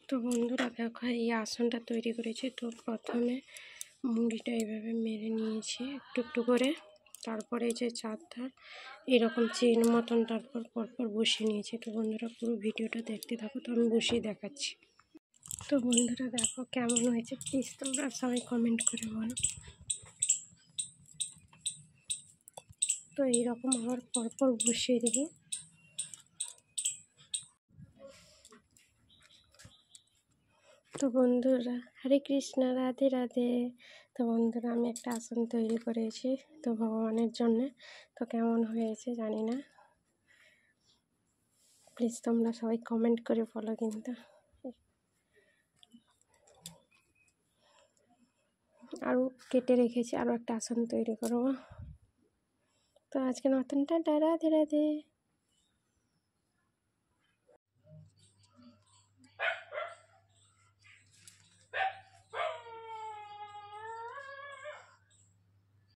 তো বন্ধুরা দেখো এই আসনটা তৈরি করেছি। তো প্রথমে মুড়িটা এইভাবে মেরে নিয়েছি একটু একটু করে, তারপরে যে চারটা এরকম চেন মতন তারপর পরপর বসিয়ে নিয়েছি। তো বন্ধুরা পুরো ভিডিওটা দেখতে থাকো, তো আমি বসিয়ে দেখাচ্ছি। তো বন্ধুরা দেখো কেমন হয়েছে, প্লিজ তোমরা সবাই কমেন্ট করে বলো। তো এইরকম আবার পরপর বসিয়ে দেবো। তো বন্ধুরা হরে কৃষ্ণ, রাধে রাধে। তো বন্ধুরা আমি একটা আসন তৈরি করেছি তো ভগবানের জন্যে। তো কেমন হয়েছে জানি না, প্লিজ তোমরা সবাই কমেন্ট করে বলো। কিন্তু আরও কেটে রেখেছি, আরও একটা আসন তৈরি করবো। তো আজকে নতুন টাটা, রাধে রাধে।